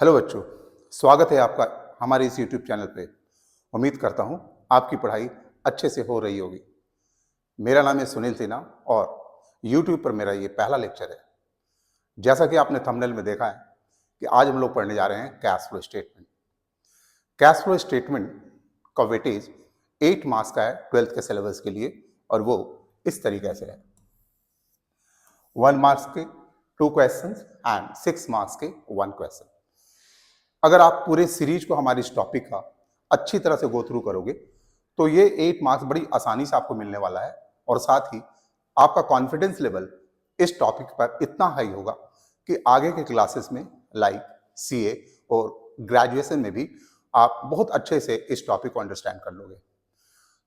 Hello बच्चों, स्वागत है आपका हमारे इस यूट्यूब चैनल पे। उम्मीद करता हूँ आपकी पढ़ाई अच्छे से हो रही होगी। मेरा नाम है सुनील सिन्हा और यूट्यूब पर मेरा ये पहला लेक्चर है। जैसा कि आपने थंबनेल में देखा है कि आज हम लोग पढ़ने जा रहे हैं cash flow statement. Cash flow statement का वेटेज 8 मार्क्स का है 12th के सिलेबस के लिए और वो इस तरीके से है। 1 मार्क्स के 2 क्वेश्चन एंड 6 मार्क्स के 1 क्वेश्चन। अगर आप पूरे सीरीज को हमारे इस टॉपिक का अच्छी तरह से गो थ्रू करोगे तो ये 8 मार्क्स बड़ी आसानी से आपको मिलने वाला है और साथ ही आपका कॉन्फिडेंस लेवल इस टॉपिक पर इतना हाई होगा कि आगे के क्लासेस में लाइक सीए और ग्रेजुएशन में भी आप बहुत अच्छे से इस टॉपिक को अंडरस्टैंड कर लोगे।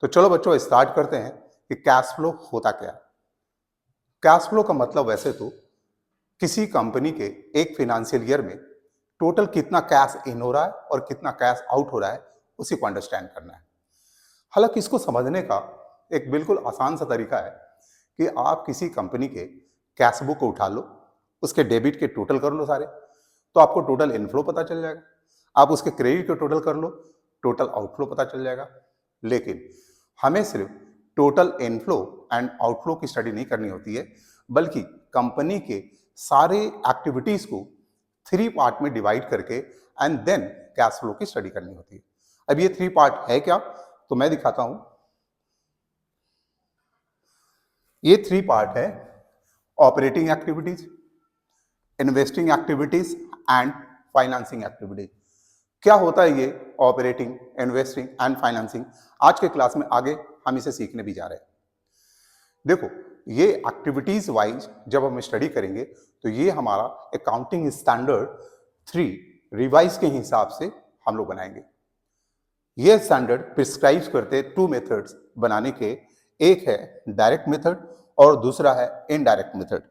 तो चलो बच्चों स्टार्ट करते हैं कि कैश फ्लो होता क्या है। कैश फ्लो का मतलब वैसे तो किसी कंपनी के एक फाइनेंशियल ईयर में टोटल कितना कैश इन हो रहा है और कितना कैश आउट हो रहा है उसी को अंडरस्टैंड करना है। हालांकि इसको समझने का एक बिल्कुल आसान सा तरीका है कि आप किसी कंपनी के कैश बुक को उठा लो, उसके डेबिट के टोटल कर लो सारे, तो आपको टोटल इनफ्लो पता चल जाएगा। आप उसके क्रेडिट के टोटल कर लो, टोटल आउटफ्लो पता चल जाएगा। लेकिन हमें सिर्फ टोटल इनफ्लो एंड आउटफ्लो की स्टडी नहीं करनी होती है, बल्कि कंपनी के सारे एक्टिविटीज को 3 पार्ट में डिवाइड करके एंड देन कैश फ्लो की स्टडी करनी होती है। अब ये 3 पार्ट है क्या, तो मैं दिखाता हूं। ये 3 पार्ट है operating activities, investing activities and financing activities. क्या होता है ये ऑपरेटिंग, इन्वेस्टिंग एंड फाइनेंसिंग? आज के क्लास में आगे हम इसे सीखने भी जा रहे हैं। देखो, ये एक्टिविटीज वाइज जब हम स्टडी करेंगे तो ये हमारा अकाउंटिंग स्टैंडर्ड 3 रिवाइज के हिसाब से हम लोग बनाएंगे। ये स्टैंडर्ड प्रिस्क्राइब करते 2 मेथड्स बनाने के, एक है डायरेक्ट मेथड और दूसरा है इनडायरेक्ट मेथड।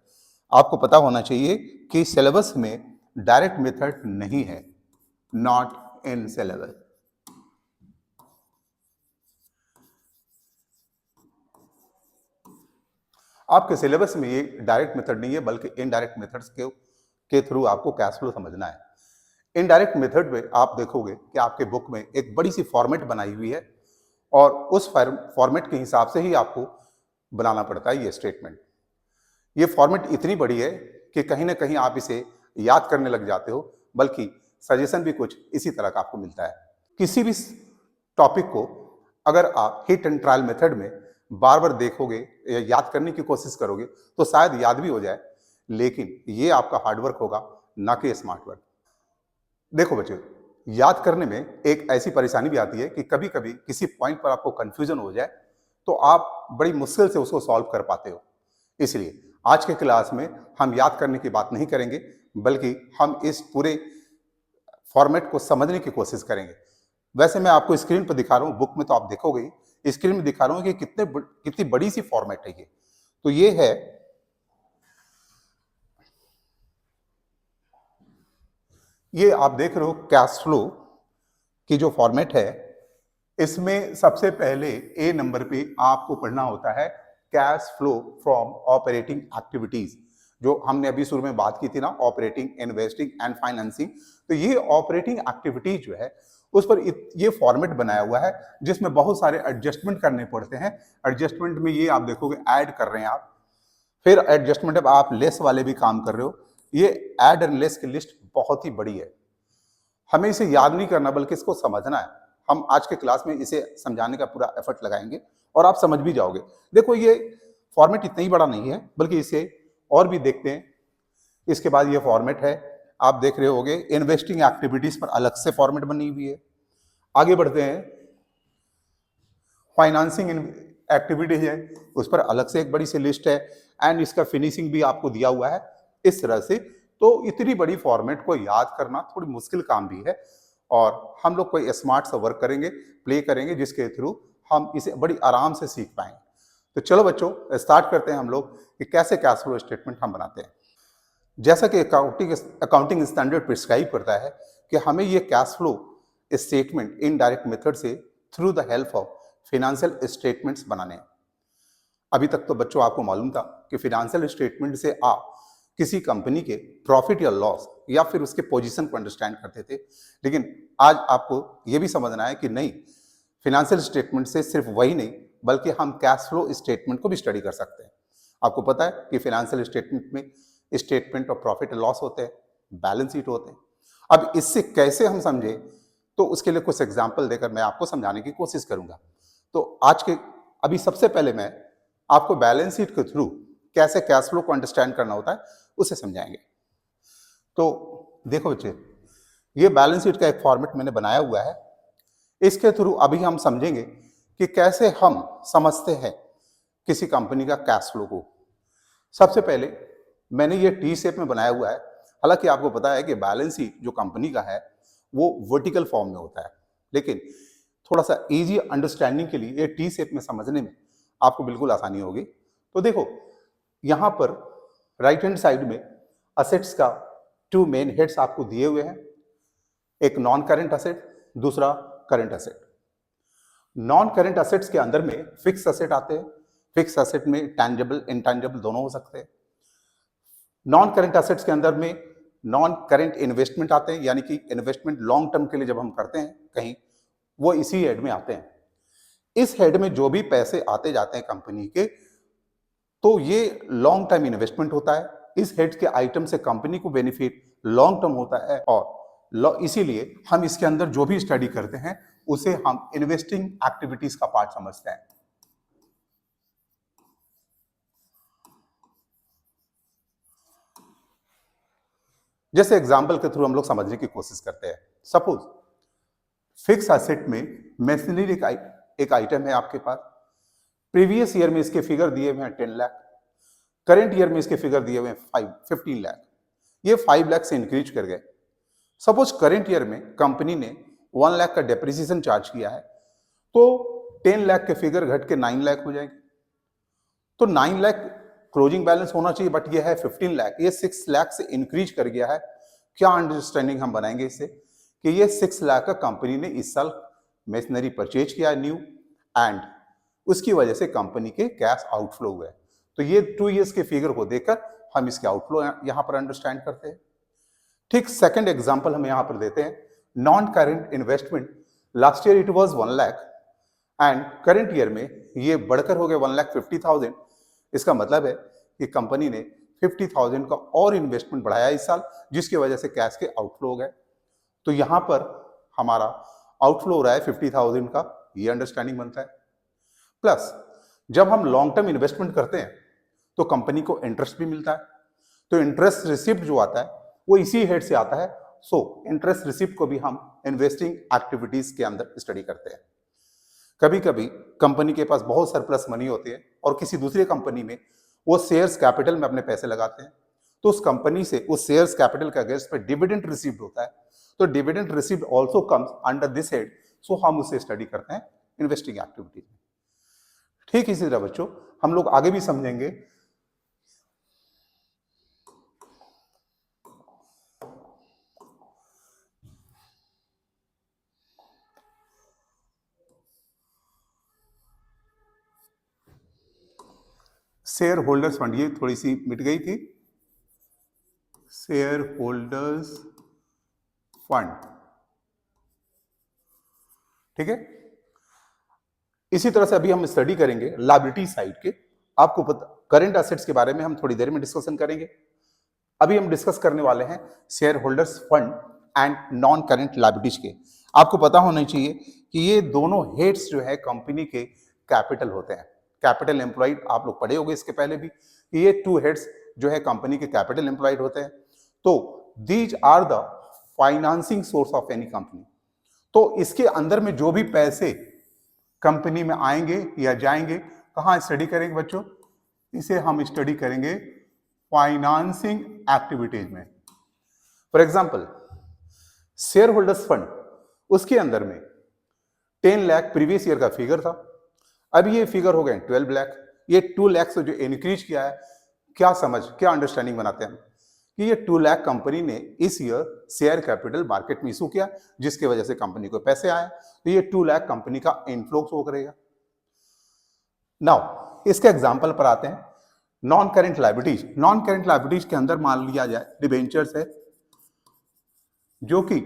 आपको पता होना चाहिए कि सिलेबस में डायरेक्ट मेथड नहीं है, नॉट इन सिलेबस। आपके सिलेबस में ये डायरेक्ट मेथड नहीं है, बल्कि इनडायरेक्ट मेथड्स के थ्रू आपको कैश फ्लो समझना है। इनडायरेक्ट मेथड में आप देखोगे कि आपके बुक में एक बड़ी सी फॉर्मेट बनाई हुई है और उस फॉर्मेट के हिसाब से ही आपको बनाना पड़ता है ये स्टेटमेंट। ये फॉर्मेट इतनी बड़ी है कि कहीं ना कहीं आप इसे याद करने लग जाते हो, बल्कि सजेशन भी कुछ इसी तरह का आपको मिलता है। किसी भी टॉपिक को अगर आप हिट एंड ट्रायल मेथड में बार बार देखोगे या याद करने की कोशिश करोगे तो शायद याद भी हो जाए, लेकिन ये आपका हार्डवर्क होगा, ना कि स्मार्ट वर्क। देखो बच्चों, याद करने में एक ऐसी परेशानी भी आती है कि कभी कभी किसी पॉइंट पर आपको कंफ्यूजन हो जाए तो आप बड़ी मुश्किल से उसको सॉल्व कर पाते हो। इसलिए आज के क्लास में हम याद करने की बात नहीं करेंगे, बल्कि हम इस पूरे फॉर्मेट को समझने की कोशिश करेंगे। वैसे मैं आपको स्क्रीन पर दिखा रहा हूँ, बुक में तो आप देखोगे ही, स्क्रीन में दिखा रहा हूँ कि कितनी बड़ी सी फॉर्मेट है ये। तो ये है, ये आप देख रहे हो कैश फ्लो की जो फॉर्मेट है। इसमें सबसे पहले ए नंबर पे आपको पढ़ना होता है cash flow from operating activities, जो हमने अभी शुरू में बात की थी ना, ऑपरेटिंग, इन्वेस्टिंग एंड फाइनेंसिंग। तो ये ऑपरेटिंग एक्टिविटीज जो है उस पर ये फॉर्मेट बनाया हुआ है जिसमें बहुत सारे एडजस्टमेंट करने पड़ते हैं। एडजस्टमेंट में ये आप देखोगे ऐड कर रहे हैं आप, फिर एडजस्टमेंट अब आप लेस वाले भी काम कर रहे हो। ये ऐड एंड लेस की लिस्ट बहुत ही बड़ी है, हमें इसे याद नहीं करना बल्कि इसको समझना है। हम आज के क्लास में इसे समझाने का पूरा एफर्ट लगाएंगे और आप समझ भी जाओगे। देखो, ये फॉर्मेट इतना ही बड़ा नहीं है, बल्कि इसे और भी देखते हैं। इसके बाद ये फॉर्मेट है, आप देख रहे होगे इन्वेस्टिंग एक्टिविटीज पर अलग से फॉर्मेट बनी हुई है। आगे बढ़ते हैं, फाइनेंसिंग एक्टिविटीज है, उस पर अलग से एक बड़ी सी लिस्ट है एंड इसका फिनिशिंग भी आपको दिया हुआ है इस तरह से। तो इतनी बड़ी फॉर्मेट को याद करना थोड़ी मुश्किल काम भी है और हम लोग कोई स्मार्ट सा वर्क करेंगे, प्ले करेंगे, जिसके थ्रू हम इसे बड़ी आराम से सीख पाएंगे। तो चलो बच्चों स्टार्ट करते हैं हम लोग कि कैसे कैश फ्लो स्टेटमेंट हम बनाते हैं। जैसा कि अकाउंटिंग स्टैंडर्ड प्रिस्क्राइब करता है कि हमें ये cash flow statement indirect method से through the help of financial statements बनाने हैं। अभी तक तो बच्चों आपको मालूम था कि फाइनेंशियल स्टेटमेंट से आप किसी कंपनी के प्रॉफिट या लॉस या फिर उसके पोजीशन को अंडरस्टैंड करते थे। लेकिन आज आपको ये भी समझना है कि नहीं, फाइनेंशियल स्टेटमेंट से सिर्फ वही नहीं बल्कि हम कैश फ्लो स्टेटमेंट को भी स्टडी कर सकते हैं। आपको पता है कि फाइनेंशियल स्टेटमेंट में statement of profit and loss होते हैं, बैलेंस शीट होते हैं। अब इससे कैसे हम समझे, तो उसके लिए कुछ एग्जाम्पल देकर मैं आपको समझाने की कोशिश करूंगा। तो आज के अभी सबसे पहले मैं आपको बैलेंस शीट के थ्रू कैसे कैश फ्लो को अंडरस्टैंड करना होता है उसे समझाएंगे। तो देखो बच्चे, ये बैलेंस शीट का एक फॉर्मेट मैंने बनाया हुआ है। इसके थ्रू अभी हम समझेंगे कि कैसे हम समझते हैं किसी कंपनी का कैश फ्लो को। सबसे पहले मैंने ये टी शेप में बनाया हुआ है। हालांकि आपको पता है कि बैलेंस शीट जो कंपनी का है वो वर्टिकल फॉर्म में होता है, लेकिन थोड़ा सा इजी अंडरस्टैंडिंग के लिए ये टी शेप में समझने में आपको बिल्कुल आसानी होगी। तो देखो, यहां पर राइट हैंड साइड में असेट्स का टू मेन हेड्स आपको दिए हुए हैं, एक नॉन करंट असेट, दूसरा current asset. Non current assets के अंदर में फिक्स असेट आते हैं। फिक्स असेट में टैंजिबल इंटैंजिबल दोनों हो सकते हैं। नॉन करंट असेट्स के अंदर में नॉन करंट इन्वेस्टमेंट आते हैं, यानी कि इन्वेस्टमेंट लॉन्ग टर्म के लिए जब हम करते हैं कहीं, वो इसी हेड में आते हैं। इस हेड में जो भी पैसे आते जाते हैं कंपनी के, तो ये लॉन्ग टर्म इन्वेस्टमेंट होता है। इस हेड के आइटम से कंपनी को बेनिफिट लॉन्ग टर्म होता है, और इसीलिए हम इसके अंदर जो भी स्टडी करते हैं उसे हम इन्वेस्टिंग एक्टिविटीज का पार्ट समझते हैं। जैसे एग्जाम्पल के थ्रू हम लोग समझने की कोशिश करते हैं। सपोज फिक्स एसेट में मशीनरी एक आइटम है आपके पास। प्रीवियस ईयर में इसके फिगर दिए हुए हैं 10 लाख, करंट ईयर में इसके फिगर दिए हुए हैं 15 लाख। ये 5 लाख से इंक्रीज कर गए। सपोज करंट ईयर में कंपनी ने 1 लाख का डेप्रिसिएशन चार्ज किया है, तो 10 लाख के फिगर घट के 9 लाख हो जाएंगे। तो 9 लाख क्लोजिंग बैलेंस होना चाहिए, बट ये है 15 लाख, ये 6 लाख से इंक्रीज कर गया है। क्या अंडरस्टैंडिंग हम बनाएंगे इससे कि ये 6 लाख का कंपनी ने इस साल मशीनरी परचेज किया है न्यू, एंड उसकी वजह से कंपनी के कैश आउटफ्लो हुए। तो ये 2 इयर्स के फिगर को देखकर हम इसके आउटफ्लो यहां पर अंडरस्टैंड करते हैं। ठीक सेकंड एग्जांपल हम यहां पर देते हैं। Non current investment, last year it was 1 lakh and current year में ये बढ़कर हो गया 1,50,000। इसका मतलब है कि कंपनी ने 50,000 का और इन्वेस्टमेंट बढ़ाया इस साल, जिसकी वजह से कैश के आउटफ्लो हो गए। तो यहां पर हमारा आउटफ्लो हो रहा है 50,000 का, ये अंडरस्टैंडिंग बनता है। प्लस जब हम लॉन्ग टर्म इन्वेस्टमेंट करते हैं तो कंपनी को इंटरेस्ट भी मिलता है। तो इंटरेस्ट रिसिप्ट जो आता है वो इसी हेड से आता है। सो इंटरेस्ट रिसिप्ट को भी हम इन्वेस्टिंग एक्टिविटीज के अंदर स्टडी करते हैं। कभी कभी कंपनी के पास बहुत सरप्लस मनी होती है और किसी दूसरी कंपनी में वो शेयर्स कैपिटल में अपने पैसे लगाते हैं, तो उस कंपनी से उस शेयर्स कैपिटल के अगेंस्ट पे डिविडेंड रिसीव्ड होता है। तो dividend received also comes under this head, so हम उसे स्टडी करते हैं इन्वेस्टिंग एक्टिविटीज में। ठीक इसी तरह बच्चों हम लोग आगे भी समझेंगे। शेयर होल्डर्स फंड, ये थोड़ी सी मिट गई थी। शेयर होल्डर्स फंड, ठीक है। इसी तरह से अभी हम स्टडी करेंगे लायबिलिटी साइड के। आपको पता, करंट एसेट्स के बारे में हम थोड़ी देर में डिस्कशन करेंगे। अभी हम डिस्कस करने वाले हैं share holders fund and non current liabilities के। आपको पता होना चाहिए कि ये दोनों हेड्स जो है कंपनी के कैपिटल होते हैं। कैपिटल एम्प्लॉयड आप लोग पढ़े होंगे इसके पहले भी कि ये 2 हेड्स जो है कंपनी के कैपिटल एम्प्लॉयड होते हैं। तो these are the financing source of any company. तो इसके अंदर में जो भी पैसे कंपनी में आएंगे या जाएंगे, कहां स्टडी करेंगे बच्चों? इसे हम स्टडी करेंगे फाइनेंसिंग एक्टिविटीज में। For example share holders fund, उसके अंदर में 10 लाख प्रीवियस ईयर का फिगर था, अब ये फिगर हो गए 12 लाख। ये 2 लाख से जो इंक्रीज किया है, क्या अंडरस्टैंडिंग बनाते हैं कि ये 2 लाख कंपनी ने इस ईयर शेयर कैपिटल मार्केट में इशू किया, जिसकी वजह से कंपनी को पैसे आए, तो ये 2 लाख कंपनी का इनफ्लो शो करेगा। नाउ इसके एग्जांपल पर आते हैं। Non current liabilities, non current liabilities के अंदर मान लिया जाए डिबेंचर्स है, जो कि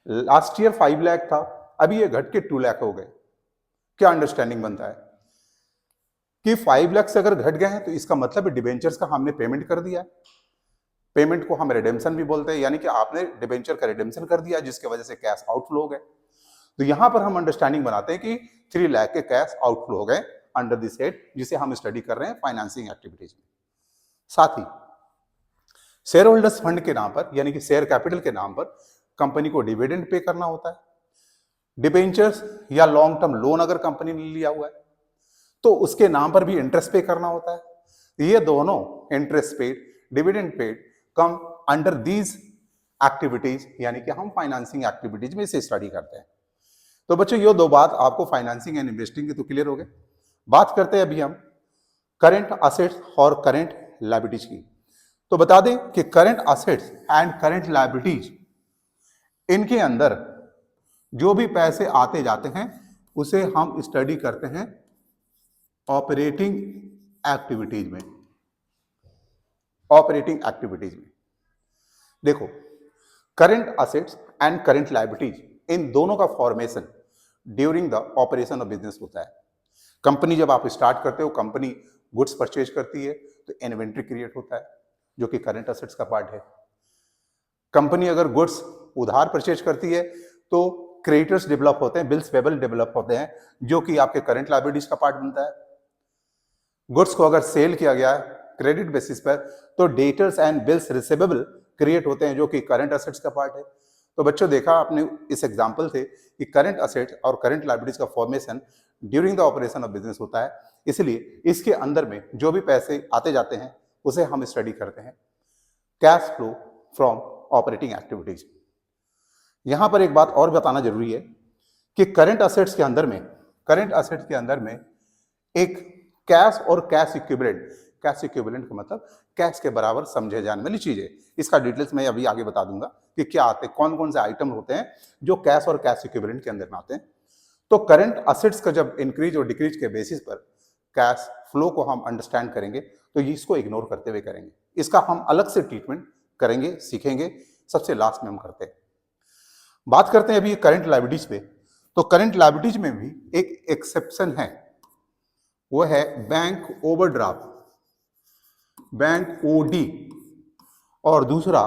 लास्ट ईयर 5 लाख था, अभी ये घट के 2 लाख हो गए। क्या अंडरस्टैंडिंग बनता है कि 5 लाख से अगर घट गए हैं तो इसका मतलब डिबेंचर्स का हमने पेमेंट कर दिया है। पेमेंट को हम रिडेम्पशन भी बोलते हैं, यानी कि आपने डिबेंचर का रिडेम्पशन कर दिया जिसकी वजह से कैश आउटफ्लो हो गए। तो यहां पर हम अंडरस्टैंडिंग बनाते हैं कि 3 लाख के कैश आउटफ्लो हो गए अंडर दिस हेड, जिसे हम स्टडी कर रहे हैं फाइनेंसिंग एक्टिविटीज में। साथ ही शेयर होल्डर्स फंड के नाम पर, यानी कि शेयर कैपिटल के नाम पर कंपनी को डिविडेंड पे करना होता है। डिबेंचर्स या लॉन्ग टर्म लोन अगर कंपनी ने लिया हुआ है तो उसके नाम पर भी इंटरेस्ट पे करना होता है। ये दोनों interest paid, dividend paid come under these activities, यानी कि हम फाइनेंसिंग एक्टिविटीज में इसे स्टडी करते हैं। तो बच्चों ये दो बात आपको फाइनेंसिंग एंड इन्वेस्टिंग के तो क्लियर हो गए। बात करते हैं अभी हम करंट असेट्स और करंट लायबिलिटीज की। तो बता दें कि current assets and current liabilities, इनके अंदर जो भी पैसे आते जाते हैं उसे हम स्टडी करते हैं ऑपरेटिंग एक्टिविटीज में। ऑपरेटिंग एक्टिविटीज में देखो, current assets and current liabilities, इन दोनों का formation during the operation of business होता है। कंपनी जब आप स्टार्ट करते हो, कंपनी गुड्स परचेज करती है तो इन्वेंट्री क्रिएट होता है जो कि करंट असेट्स का पार्ट है। कंपनी अगर गुड्स उधार परचेज करती है तो क्रेडिटर्स डेवलप होते हैं, बिल्स पेबल डेवलप होते हैं जो कि आपके करंट लायबिलिटीज का पार्ट बनता है। गुड्स को अगर सेल किया गया है क्रेडिट बेसिस पर तो debtors and bills receivable create होते हैं जो कि करंट असेट्स का पार्ट है। तो बच्चों देखा आपने इस एग्जांपल से कि करंट असेट्स और करंट लायबिलिटीज का formation during the operation of business होता है, इसलिए इसके अंदर में जो भी पैसे आते जाते हैं उसे हम स्टडी करते हैं cash flow from operating activities. यहां पर एक बात और बताना जरूरी है कि करंट असेट्स के अंदर में एक कैश और कैश इक्विवेलेंट, कैश इक्विवेलेंट का मतलब कैश के बराबर समझे जाने वाली चीज है। इसका डिटेल्स मैं अभी आगे बता दूंगा कि क्या आते हैं, कौन कौन से आइटम होते हैं जो कैश और कैश इक्विवेलेंट के अंदर में आते हैं। तो करंट असेट्स का जब इंक्रीज और डिक्रीज के बेसिस पर कैश फ्लो को हम अंडरस्टैंड करेंगे तो इसको इग्नोर करते हुए करेंगे। इसका हम अलग से ट्रीटमेंट करेंगे, सीखेंगे, सबसे लास्ट में हम करते हैं। बात करते हैं अभी करंट लायबिलिटीज पे। तो करंट लायबिलिटीज में भी एक एक्सेप्शन है, वो है बैंक ओवरड्राफ्ट, बैंक ओडी, और दूसरा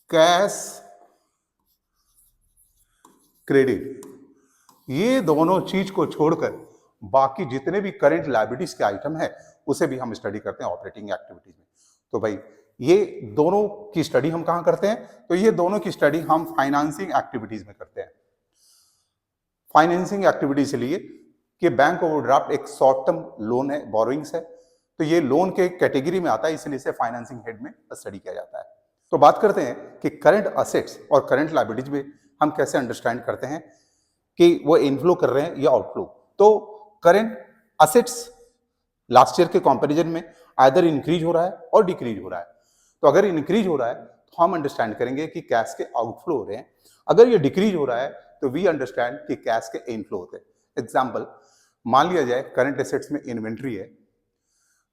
कैश क्रेडिट। ये दोनों चीज को छोड़कर बाकी जितने भी करंट लायबिलिटीज के आइटम है उसे भी हम स्टडी करते हैं ऑपरेटिंग एक्टिविटीज में। तो भाई ये दोनों की स्टडी हम कहां करते हैं, तो ये दोनों की स्टडी हम फाइनेंसिंग एक्टिविटीज में करते हैं। फाइनेंसिंग एक्टिविटीज लिए कि बैंक ओवरड्राफ्ट एक शॉर्ट टर्म लोन है, बोरोइंग्स है, तो ये लोन के कैटेगरी में आता है, इसलिए इसे फाइनेंसिंग हेड में स्टडी किया जाता है। तो बात करते हैं कि करंट असेट्स और करंट लायबिलिटीज में हम कैसे अंडरस्टैंड करते हैं कि वो इनफ्लो कर रहे हैं या आउटफ्लो। तो करंट असेट्स लास्ट ईयर के कंपैरिजन में आइदर इंक्रीज हो रहा है और डिक्रीज हो रहा है। तो अगर इंक्रीज हो रहा है तो हम अंडरस्टैंड करेंगे कि कैश के आउटफ्लो हो रहे हैं, अगर ये डिक्रीज हो रहा है तो वी अंडरस्टैंड कि कैश के इनफ्लो होते हैं। एग्जाम्पल मान लिया जाए करंट एसेट्स में इन्वेंट्री है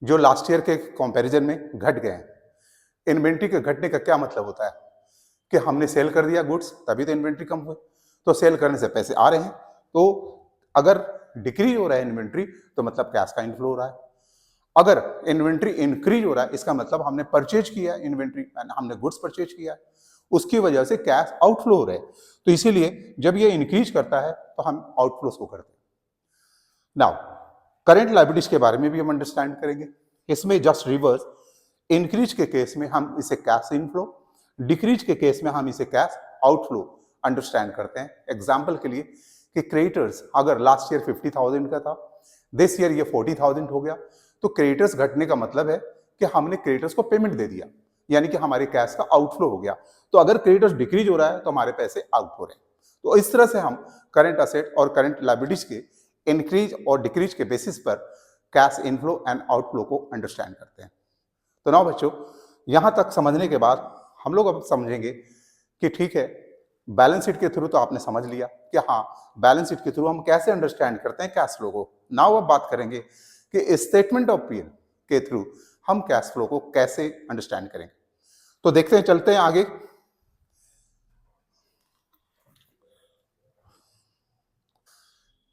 जो लास्ट ईयर के कंपैरिजन में घट गए हैं। इन्वेंट्री के घटने का क्या मतलब होता है कि हमने सेल कर दिया गुड्स तभी तो इन्वेंट्री कम हुई, तो सेल करने से पैसे आ रहे हैं, तो अगर डिक्रीज हो रहा है इन्वेंट्री तो मतलब कैश का इनफ्लो हो रहा है। अगर इन्वेंट्री इंक्रीज हो रहा है इसका मतलब हमने परचेज किया है इन्वेंट्री, हमने गुड्स परचेज किया है, उसकी वजह से कैश आउटफ्लो हो रहे हैं। तो इसीलिए जब ये इंक्रीज करता है तो हम आउटफ्लोस को करते हैं। नाउ करंट लायबिलिटीज के बारे में भी हम अंडरस्टैंड करेंगे। इसमें जस्ट रिवर्स, इंक्रीज के केस में हम इसे कैश इनफ्लो, डिक्रीज के केस में हम इसे कैश आउटफ्लो अंडरस्टैंड करते हैं। एग्जाम्पल के लिए कि क्रेडिटर्स अगर लास्ट ईयर 50,000 का था, दिस ईयर ये 40,000 हो गया, तो क्रेडिटर्स घटने का मतलब है कि हमने क्रेडिटर्स को पेमेंट दे दिया, यानी कि हमारे कैश का आउटफ्लो हो गया। तो अगर क्रेडिटर्स डिक्रीज हो रहा है तो हमारे पैसे आउट हो रहे हैं। तो इस तरह से हम करंट असेट और करंट लायबिलिटीज के इंक्रीज और डिक्रीज के बेसिस पर कैश इनफ्लो एंड आउटफ्लो को अंडरस्टैंड करते हैं। तो ना बच्चों, यहां तक समझने के बाद हम लोग अब समझेंगे कि ठीक है, बैलेंस शीट के थ्रू तो आपने समझ लिया कि हाँ, बैलेंस शीट के थ्रू हम कैसे अंडरस्टैंड करते हैं कैश फ्लो को। नाउ अब बात करेंगे कि स्टेटमेंट ऑफ पीएल के थ्रू हम कैश फ्लो को कैसे अंडरस्टैंड करेंगे। तो देखते हैं, चलते हैं आगे।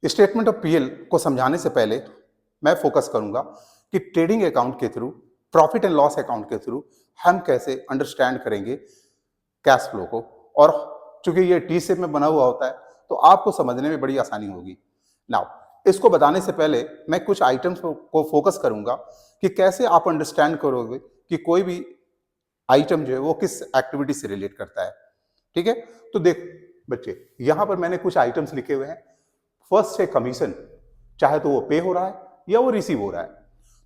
स्टेटमेंट ऑफ पीएल को समझाने से पहले मैं फोकस करूंगा कि ट्रेडिंग अकाउंट के through, profit and loss account के थ्रू हम कैसे अंडरस्टैंड करेंगे कैश फ्लो को। और चूंकि ये टी शेप में बना हुआ होता है तो आपको समझने में बड़ी आसानी होगी। नाउ इसको बताने से पहले मैं कुछ आइटम्स को फोकस करूंगा कि कैसे आप अंडरस्टैंड करोगे कि कोई भी आइटम जो है वो किस एक्टिविटी से रिलेट करता है। ठीक है, तो देख बच्चे, यहां पर मैंने कुछ आइटम्स लिखे हुए हैं। फर्स्ट है कमीशन, चाहे तो वो पे हो रहा है या वो रिसीव हो रहा है।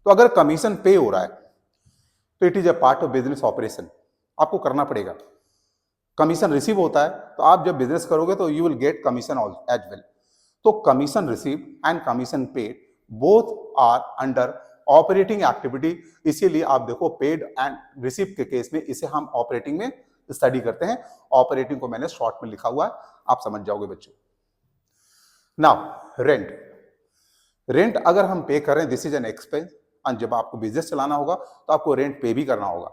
तो अगर कमीशन पे हो रहा है तो it is a part of business operation, आपको करना पड़ेगा। कमीशन रिसीव होता है तो आप जब बिजनेस करोगे तो you will get commission as well. तो commission receive and commission paid both are under operating activity. इसीलिए आप देखो पेड एंड रिसीव के केस में इसे हम ऑपरेटिंग में स्टडी करते हैं। ऑपरेटिंग को मैंने शॉर्ट में लिखा हुआ है, आप समझ जाओगे बच्चों। नाउ रेंट, रेंट अगर हम पे कर रहे हैं दिस इज एन एक्सपेंस, और जब आपको बिजनेस चलाना होगा तो आपको रेंट पे भी करना होगा।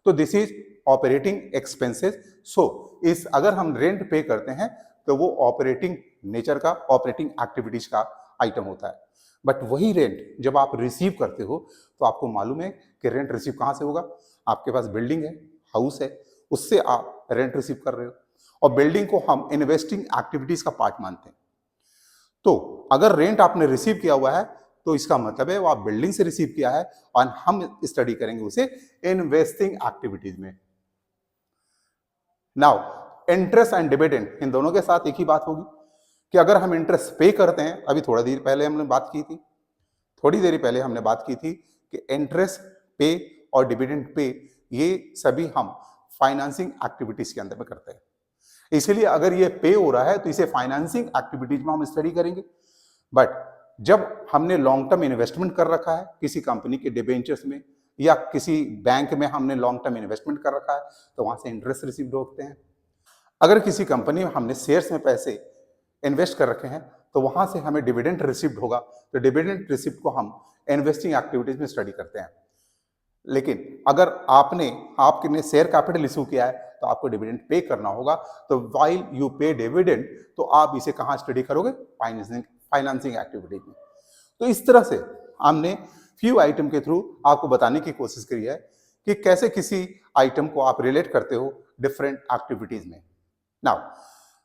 तो दिस इज ऑपरेटिंग एक्सपेंसेस। सो इस अगर हम रेंट पे करते हैं तो वो ऑपरेटिंग नेचर का, ऑपरेटिंग एक्टिविटीज का आइटम होता है। बट वही रेंट जब आप रिसीव करते हो तो आपको मालूम है कि रेंट रिसीव कहां से होगा। आपके पास बिल्डिंग है, हाउस है, उससे आप रेंट रिसीव कर रहे हो, और बिल्डिंग को हम इन्वेस्टिंग एक्टिविटीज का पार्ट मानते हैं। तो अगर रेंट आपने रिसीव किया हुआ है तो इसका मतलब है वो आप बिल्डिंग से रिसीव किया है, और हम स्टडी करेंगे उसे इन्वेस्टिंग एक्टिविटीज में। नाउ इंटरेस्ट एंड डिविडेंड, इन दोनों के साथ एक ही बात होगी कि अगर हम इंटरेस्ट पे करते हैं, अभी थोड़ी देर पहले हमने बात की थी कि इंटरेस्ट पे और डिविडेंड पे ये सभी हम फाइनेंसिंग एक्टिविटीज के अंदर में करते हैं। इसलिए अगर ये पे हो रहा है तो इसे फाइनेंसिंग एक्टिविटीज में हम स्टडी करेंगे। बट जब हमने लॉन्ग टर्म इन्वेस्टमेंट कर रखा है किसी कंपनी के डिबेंचर्स में या किसी बैंक में हमने लॉन्ग टर्म इन्वेस्टमेंट कर रखा है तो वहां से इंटरेस्ट रिसीव्ड होते हैं। अगर किसी कंपनी में हमने शेयर्स में पैसे इन्वेस्ट कर रखे हैं तो वहां से हमें डिविडेंड रिसीव्ड होगा, तो डिविडेंड रिसीव्ड को हम इन्वेस्टिंग एक्टिविटीज में स्टडी करते हैं। लेकिन अगर आपने शेयर कैपिटल इशू किया है तो आपको डिविडेंड पे करना होगा, तो व्हाइल यू पे डिविडेंड तो आप इसे कहां स्टडी करोगे, फाइनेंसिंग एक्टिविटीज में। तो इस तरह से हमने फ्यू आइटम के थ्रू आपको बताने की कोशिश करी है कि कैसे किसी आइटम को आप रिलेट करते हो डिफरेंट एक्टिविटीज में। नाउ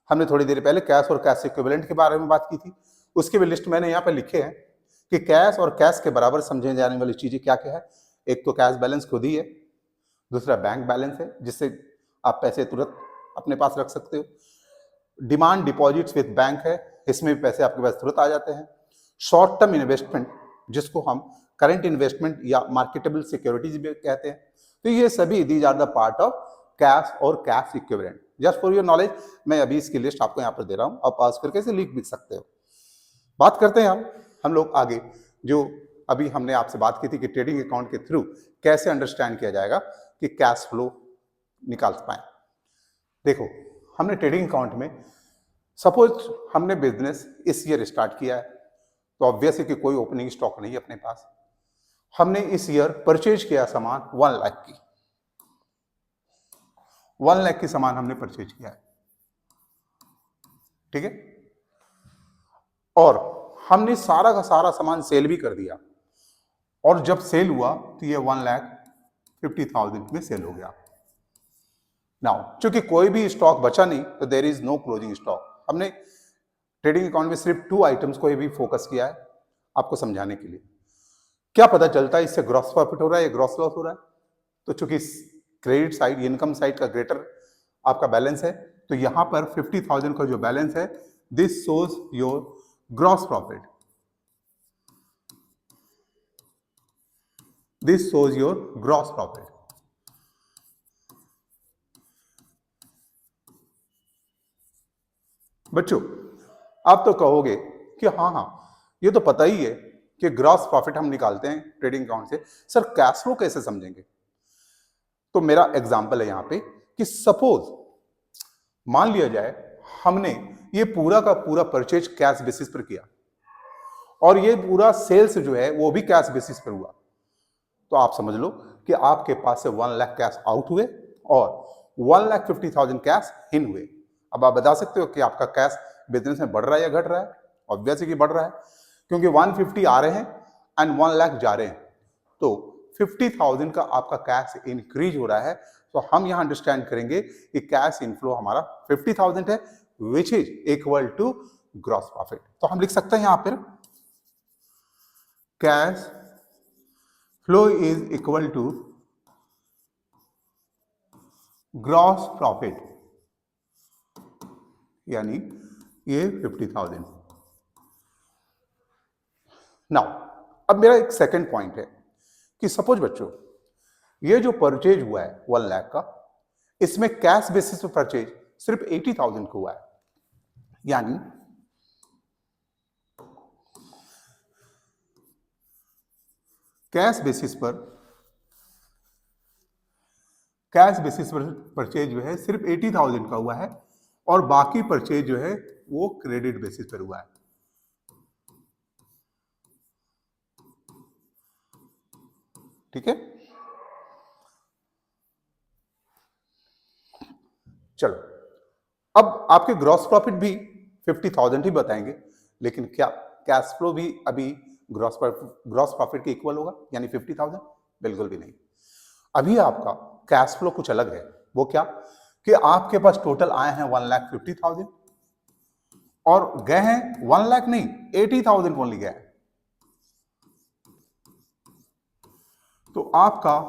हमने थोड़ी देर पहले कैश और कैश इक्विवेलेंट के बारे में बात की थी, उसके भी लिस्ट मैंने यहाँ पे लिखे हैं कि कैश और कैश के बराबर समझे जाने वाली चीजें क्या क्या है। एक तो कैश बैलेंस खुद ही है, दूसरा बैंक बैलेंस है जिससे आप पैसे तुरंत अपने पास रख सकते हो। डिमांड डिपॉजिट्स विद बैंक है, इसमें भी पैसे आपके पास तुरंत आ जाते हैं। शॉर्ट टर्म इन्वेस्टमेंट जिसको हम करंट इन्वेस्टमेंट या मार्केटेबल सिक्योरिटीज भी कहते हैं। तो ये सभी these are the part of cash और cash equivalent. Just for your knowledge मैं अभी इसकी लिस्ट आपको यहाँ पर दे रहा हूँ, आप पास करके इसे लिख भी सकते हो। बात करते हैं हम लोग आगे, जो अभी हमने आपसे बात की थी कि ट्रेडिंग अकाउंट के थ्रू कैसे अंडरस्टैंड किया जाएगा कि कैश फ्लो निकाल पाए। देखो हमने ट्रेडिंग अकाउंट में सपोज हमने बिजनेस इस ईयर स्टार्ट किया है तो ऑब्वियस है कि कोई ओपनिंग स्टॉक नहीं है अपने पास। हमने इस ईयर परचेज किया सामान 1 लाख की, 1 लाख की सामान हमने परचेज किया है, ठीक है। और हमने सारा का सारा सामान सेल भी कर दिया, और जब सेल हुआ तो ये 1,50,000 में सेल हो गया। नाउ चूंकि कोई भी स्टॉक बचा नहीं तो there is no closing stock. हमने ट्रेडिंग अकाउंट में सिर्फ 2 आइटम्स को भी फोकस किया है आपको समझाने के लिए। क्या पता चलता है इससे ग्रॉस प्रॉफिट हो रहा है या ग्रॉस लॉस हो रहा है। तो चूंकि क्रेडिट साइड, इनकम साइड का ग्रेटर आपका बैलेंस है, तो यहां पर 50,000 का जो बैलेंस है this shows your gross profit, this shows your gross profit. बच्चों आप तो कहोगे कि हाँ ये तो पता ही है कि ग्रॉस प्रॉफिट हम निकालते हैं ट्रेडिंग अकाउंट से, सर कैश फ्लो कैसे समझेंगे। तो मेरा एग्जांपल है यहाँ पे कि सपोज मान लिया जाए हमने ये पूरा का पूरा परचेज कैश बेसिस पर किया और ये पूरा सेल्स जो है वो भी कैश बेसिस पर हुआ, तो आप समझ लो कि आपके पास से 1 लाख कैश आउट हुए और 1,50,000 कैश इन हुए। अब आप बता सकते हो कि आपका कैश बिजनेस में बढ़ रहा है या घट रहा है? ऑब्वियसली कि बढ़ रहा है, क्योंकि 150 आ रहे हैं एंड 1 लाख जा रहे हैं, तो 50,000 का आपका कैश इंक्रीज हो रहा है। तो हम यहां अंडरस्टैंड करेंगे कि कैश इनफ्लो हमारा 50,000 है, which is equal to gross profit. तो हम लिख सकते हैं यहां पर cash flow is equal to gross profit, यानी ये 50,000। नाउ अब मेरा एक सेकंड पॉइंट है कि सपोज बच्चों ये जो परचेज हुआ है 1 लाख का, इसमें कैश बेसिस पे परचेज सिर्फ 80,000 को हुआ है, यानी कैश बेसिस पर परचेज जो है सिर्फ 80,000 का हुआ है और बाकी परचेज जो है वो क्रेडिट बेसिस पर हुआ है। ठीक है, चलो अब आपके ग्रॉस प्रॉफिट भी 50,000 ही बताएंगे, लेकिन क्या कैश फ्लो भी अभी ग्रॉस प्रॉफिट के इक्वल होगा, यानी 50,000? बिल्कुल भी नहीं। अभी आपका कैश फ्लो कुछ अलग है। वो क्या कि आपके पास टोटल आए हैं 1,50,000 और गए हैं 1 लाख नहीं, 80,000 ओनली गए। तो आपका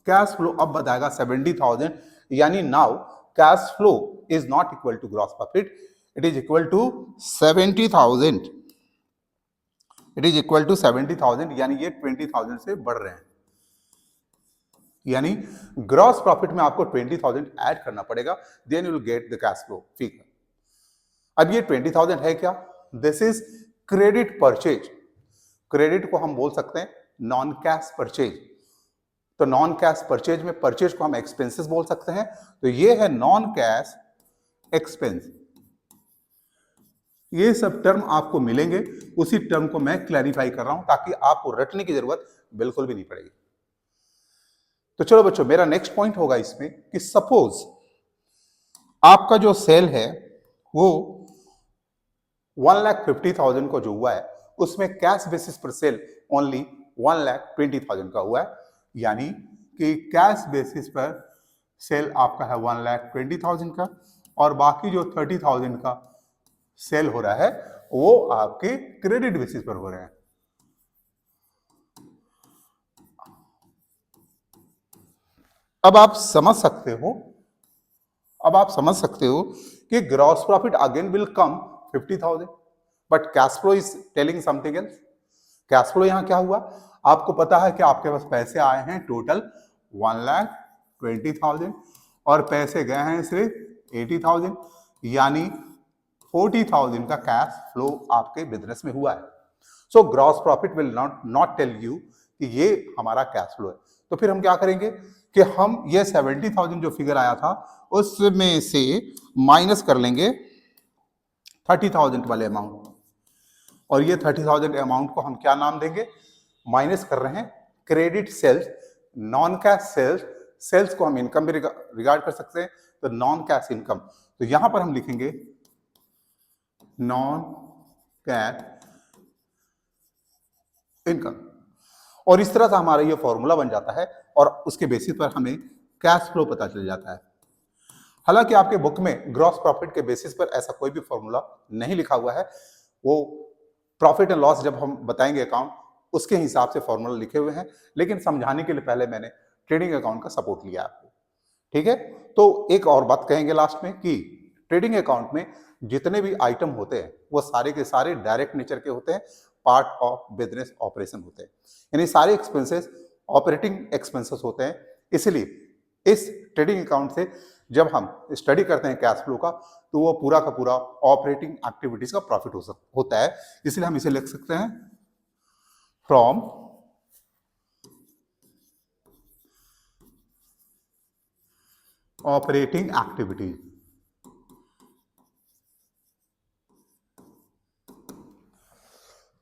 कैश फ्लो अब बताएगा 70,000, यानी now cash flow is not equal to gross profit, it is equal to 70,000। It is equal to 70,000, यानी ये 20,000 से बढ़ रहे हैं, यानी ग्रॉस प्रॉफिट में आपको 20,000 ऐड करना पड़ेगा, then you will get the cash flow figure. अब ये 20,000 है क्या? This is credit purchase. Credit को हम बोल सकते हैं नॉन कैश परचेज। तो नॉन कैश परचेज में परचेज को हम एक्सपेंसेस बोल सकते हैं, तो ये है नॉन कैश एक्सपेंस। ये सब टर्म आपको मिलेंगे, उसी टर्म को मैं क्लैरिफाई कर रहा हूं ताकि आपको रटने की जरूरत बिल्कुल भी नहीं पड़ेगी। तो चलो बच्चों, मेरा नेक्स्ट पॉइंट होगा इसमें कि सपोज आपका जो सेल है वो 1,50,000 को जो हुआ है उसमें कैश बेसिस पर सेल ओनली 1,20,000 का हुआ है, यानी कि कैश बेसिस पर सेल आपका है 1,20,000 का और बाकी जो 30,000 का सेल हो रहा है वो आपके क्रेडिट बेसिस पर हो रहे हैं। अब आप समझ सकते हो कि gross profit again will come 50,000, but cash flow is telling something else. Cash flow यहां क्या हुआ? आपको पता है कि आपके पास पैसे आए हैं टोटल 1,20,000 और पैसे गए हैं सिर्फ 80,000, यानी 40,000 का कैश फ्लो आपके बिजनेस में हुआ है। So gross profit will not tell you कि ये हमारा कैश फ्लो है। तो फिर हम क्या करेंगे कि हम ये 70,000 जो फिगर आया था उसमें से माइनस कर लेंगे 30,000 वाले अमाउंट, और ये 30,000 अमाउंट को हम क्या नाम देंगे? माइनस कर रहे हैं credit sales, non cash sales. Sales को हम इनकम भी रिगार्ड कर सकते हैं, तो नॉन कैश इनकम। तो यहां पर हम लिखेंगे नॉन कैश इनकम, और इस तरह से हमारा ये फॉर्मूला बन जाता है और उसके बेसिस पर हमें कैश फ्लो पता चल जाता है। हालांकि आपके बुक में ग्रॉस प्रॉफिट के बेसिस पर ऐसा कोई भी फॉर्मूला नहीं लिखा हुआ है, वो प्रॉफिट एंड लॉस जब हम बताएंगे अकाउंट उसके हिसाब से फॉर्मूला लिखे हुए हैं, लेकिन समझाने के लिए पहले मैंने ट्रेडिंग अकाउंट का सपोर्ट लिया आपको। ठीक है, तो एक और बात कहेंगे लास्ट में कि ट्रेडिंग अकाउंट में जितने भी आइटम होते हैं वो सारे के सारे डायरेक्ट नेचर के होते हैं, पार्ट ऑफ बिजनेस ऑपरेशन होते हैं, यानी सारे एक्सपेंसेस ऑपरेटिंग एक्सपेंसेस होते हैं। इसलिए इस ट्रेडिंग अकाउंट से जब हम स्टडी करते हैं कैश फ्लो का, तो वो पूरा का पूरा ऑपरेटिंग एक्टिविटीज का प्रॉफिट होता है। इसलिए हम इसे लिख सकते हैं फ्रॉम ऑपरेटिंग एक्टिविटीज।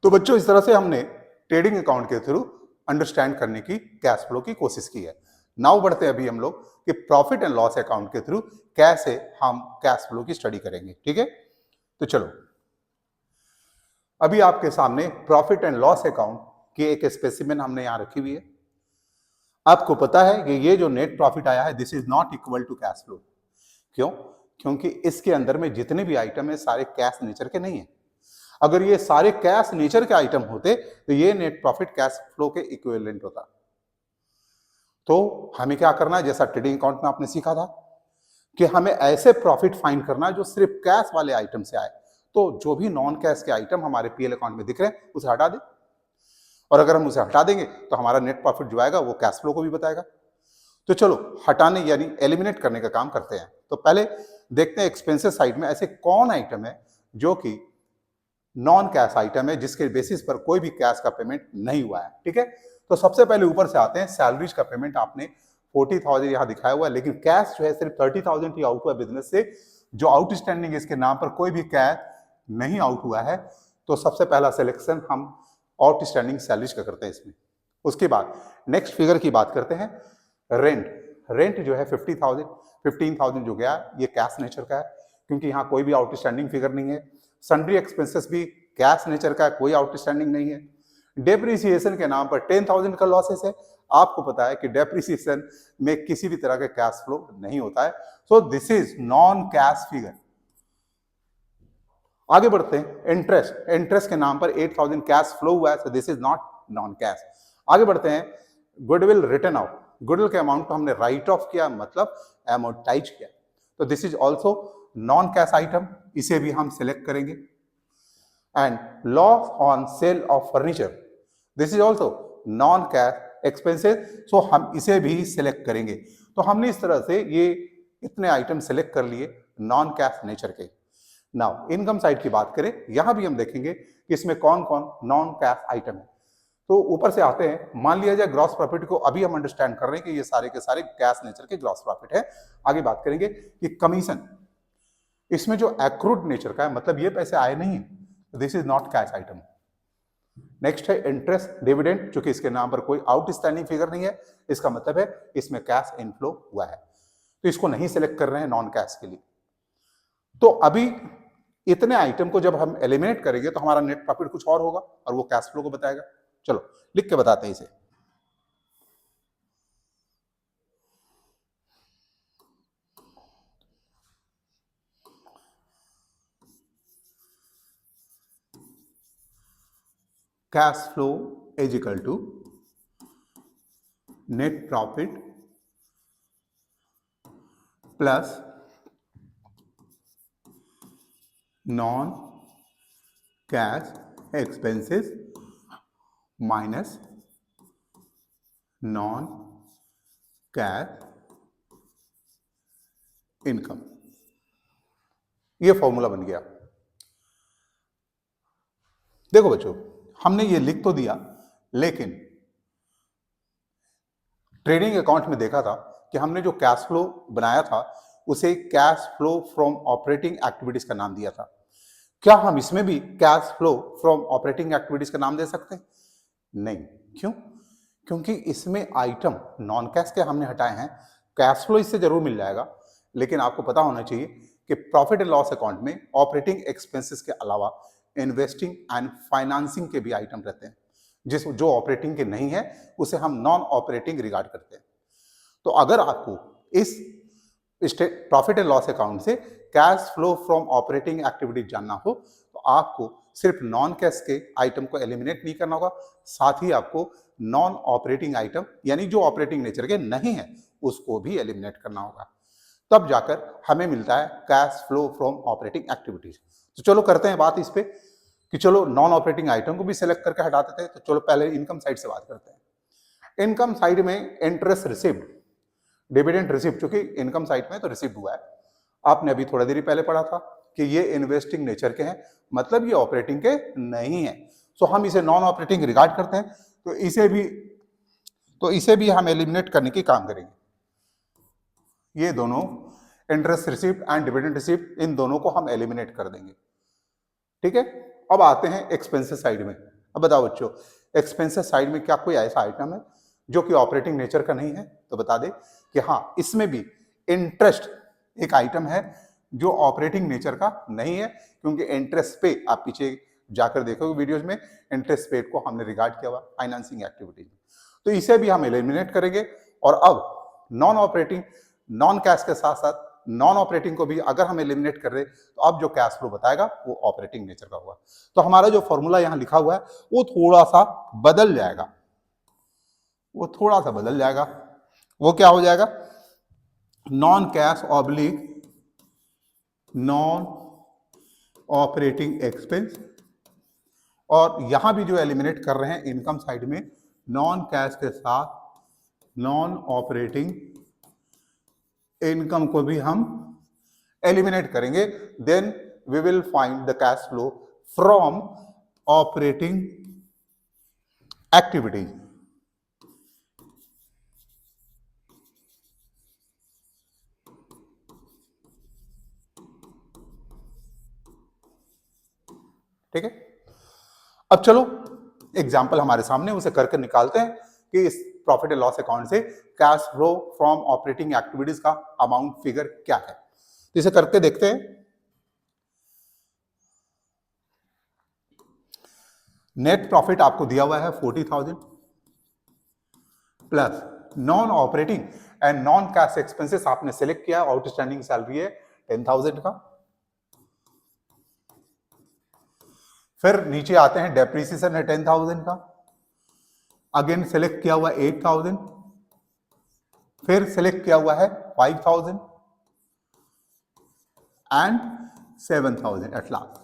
तो बच्चों, इस तरह से हमने ट्रेडिंग अकाउंट के थ्रू अंडरस्टैंड करने की कैश फ्लो की कोशिश की है। नाउ बढ़ते हैं अभी हम लोग कि प्रॉफिट एंड लॉस अकाउंट के थ्रू कैसे हम कैश फ्लो की स्टडी करेंगे। ठीक है, तो चलो अभी आपके सामने प्रॉफिट एंड लॉस अकाउंट की एक स्पेसिमेन हमने यहां रखी हुई है। आपको पता है कि ये जो नेट प्रॉफिट आया है this is not equal to cash flow. क्यों? क्योंकि इसके अंदर में जितने भी आइटम है सारे कैश नेचर के नहीं है। अगर ये सारे कैश नेचर के आइटम होते तो ये नेट प्रॉफिट कैश फ्लो के इक्विवेलेंट होता। तो हमें क्या करना है, जैसा ट्रेडिंग अकाउंट में आपने सीखा था कि हमें ऐसे प्रॉफिट फाइंड करना है जो सिर्फ कैश वाले आइटम से आए। तो जो भी नॉन कैश के आइटम हमारे पीएल अकाउंट में दिख रहे हैं उसे हटा दें, और अगर हम उसे हटा देंगे तो हमारा नेट प्रॉफिट जो आएगा वो कैश फ्लो को भी बताएगा। तो चलो हटाने यानी एलिमिनेट करने का काम करते हैं। तो पहले देखते हैं एक्सपेंसेस साइड में ऐसे कौन आइटम है जो कि नॉन कैश आइटम है जिसके बेसिस पर कोई भी कैश का पेमेंट नहीं हुआ है। ठीक है, तो सबसे पहले ऊपर से आते हैं, सैलरीज का पेमेंट आपने 40,000 यहां दिखाया हुआ है, लेकिन कैश जो है सिर्फ 30,000 ही आउट हुआ बिजनेस से। जो आउटस्टैंडिंग इसके नाम पर कोई भी कैश नहीं आउट हुआ है, तो सबसे पहला सिलेक्शन हम आउटस्टैंडिंग सैलरीज का करते हैं इसमें। उसके बाद नेक्स्ट फिगर की बात करते हैं, रेंट जो है 15,000 जो गया ये कैश नेचर का है क्योंकि यहाँ कोई भी आउटस्टैंडिंग फिगर नहीं है। सन्ड्री एक्सपेंसेस भी कैश नेचर का है, कोई आउटस्टैंडिंग नहीं है। डेप्रिसिएशन के नाम पर 10,000 का लॉसेस है। आपको पता है कि डेप्रिसिएशन में किसी भी तरह का कैश फ्लो नहीं होता है, so this is non cash figure. आगे बढ़ते हैं, इंटरेस्ट के नाम पर 8,000 कैश फ्लो हुआ है, so this is not non cash. आगे बढ़ते हैं, गुडविल रिटर्न आउट, गुडविल के अमाउंट को हमने राइट ऑफ किया, मतलब एमोर्टाइज किया, तो this is also non cash item, इसे भी हम सिलेक्ट करेंगे। And loss on sale of furniture, this is also non cash expenses, so हम इसे भी सिलेक्ट करेंगे। तो हमने इस तरह से ये इतने आइटम सिलेक्ट कर लिए नॉन कैश नेचर के। नाउ इनकम साइड की बात करें, यहां भी हम देखेंगे कि इसमें कौन कौन नॉन कैश आइटम है। तो ऊपर से आते हैं, मान लिया जाए ग्रॉस प्रॉफिट को अभी हम अंडरस्टैंड कर रहे हैं कि ये सारे के सारे कैश नेचर के ग्रॉस प्रॉफिट है। आगे बात करेंगे कि कमीशन, इसमें जो एक्रूड नेचर का है, मतलब ये पैसे आए नहीं है, this is not cash item. Next है इंटरेस्ट डिविडेंड, चूंकि इसके नाम पर कोई आउटस्टैंडिंग फिगर नहीं है, इसका मतलब है इसमें कैश इनफ्लो हुआ है, तो इसको नहीं सिलेक्ट कर रहे हैं नॉन कैश के लिए। तो अभी इतने आइटम को जब हम एलिमिनेट करेंगे तो हमारा नेट प्रॉफिट कुछ और होगा और वो कैश फ्लो को बताएगा। चलो लिख के बताते हैं इसे। Cash flow is equal to net profit plus non cash expenses minus non cash income. ये फॉर्मूला बन गया। देखो बच्चों, हमने ये लिख तो दिया, लेकिन ट्रेडिंग अकाउंट में देखा था कि हमने जो कैश फ्लो बनाया था उसे cash flow from operating activities का नाम दिया था। क्या हम इसमें भी cash flow from operating activities का नाम दे सकते हैं? नहीं। क्यों? क्योंकि इसमें आइटम नॉन कैश के हमने हटाए हैं। कैश फ्लो इससे जरूर मिल जाएगा, लेकिन आपको पता होना चाहिए कि प्रॉफिट एंड लॉस अकाउंट में ऑपरेटिंग एक्सपेंसेस के अलावा इन्वेस्टिंग एंड फाइनेंसिंग के भी आइटम रहते हैं, जो ऑपरेटिंग के नहीं है उसे हम नॉन ऑपरेटिंग रिगार्ड करते हैं। तो अगर आपको इस प्रॉफिट एंड लॉस अकाउंट से cash flow from operating activities जानना हो तो आपको सिर्फ नॉन कैश के आइटम को एलिमिनेट नहीं करना होगा, साथ ही आपको नॉन ऑपरेटिंग आइटम यानी जो ऑपरेटिंग नेचर के नहीं है उसको भी एलिमिनेट करना होगा, तब जाकर हमें मिलता है cash flow from operating activities. तो चलो करते हैं बात इस पे कि चलो नॉन ऑपरेटिंग आइटम को भी सिलेक्ट करके हटा देते हैं। तो चलो पहले इनकम साइड से बात करते हैं। इनकम साइड में इंटरेस्ट रिसीव्ड, डिविडेंड रिसीव्ड, चूंकि इनकम साइड में तो रिसीव्ड हुआ है। आपने अभी थोड़ा देर पहले पढ़ा था कि ये इन्वेस्टिंग नेचर के हैं, मतलब ये ऑपरेटिंग के नहीं है, सो हम इसे नॉन ऑपरेटिंग रिगार्ड करते हैं। तो इसे भी हम एलिमिनेट करने की काम करेंगे। ये दोनों interest received and dividend received, इन दोनों को हम एलिमिनेट कर देंगे। ठीक है, अब आते हैं एक्सपेंसेस साइड में। अब बताओ बच्चों, एक्सपेंसेस साइड में क्या कोई ऐसा आइटम है जो कि ऑपरेटिंग नेचर का नहीं है? तो बता दे कि हाँ, इसमें भी इंटरेस्ट एक आइटम है जो ऑपरेटिंग नेचर का नहीं है, क्योंकि इंटरेस्ट पे आप पीछे जाकर देखोगे वीडियोज में, इंटरेस्ट पेड को हमने रिगार्ड किया हुआ फाइनेंसिंग एक्टिविटीज में। तो इसे भी हम एलिमिनेट करेंगे। और अब नॉन ऑपरेटिंग, नॉन कैश के साथ साथ नॉन ऑपरेटिंग को भी अगर हम एलिमिनेट कर रहे तो अब जो कैश फ्लो बताएगा वो ऑपरेटिंग नेचर का होगा। तो हमारा जो फॉर्मूला यहां लिखा हुआ है वो थोड़ा सा बदल जाएगा, वो थोड़ा सा बदल जाएगा। वो क्या हो जाएगा? Non cash oblique non operating expense, और यहां भी जो एलिमिनेट कर रहे हैं इनकम साइड में, नॉन कैश के साथ नॉन ऑपरेटिंग इनकम को भी हम एलिमिनेट करेंगे। Then we will find the cash flow from operating activity. ठीक है, अब चलो एग्जाम्पल हमारे सामने, उसे करके निकालते हैं कि इस प्रॉफिट एंड लॉस अकाउंट से cash flow from operating activities का अमाउंट फिगर क्या है। तो इसे करके देखते हैं। नेट प्रॉफिट आपको दिया हुआ है 40,000 plus non operating and non cash expenses आपने सेलेक्ट किया, आउटस्टैंडिंग सैलरी है 10,000 का। फिर नीचे आते हैं, डेप्रिसिएशन है 10,000 का, अगेन सेलेक्ट किया हुआ 8,000, फिर सेलेक्ट किया हुआ है 5,000 एंड 7,000 एट लास्ट।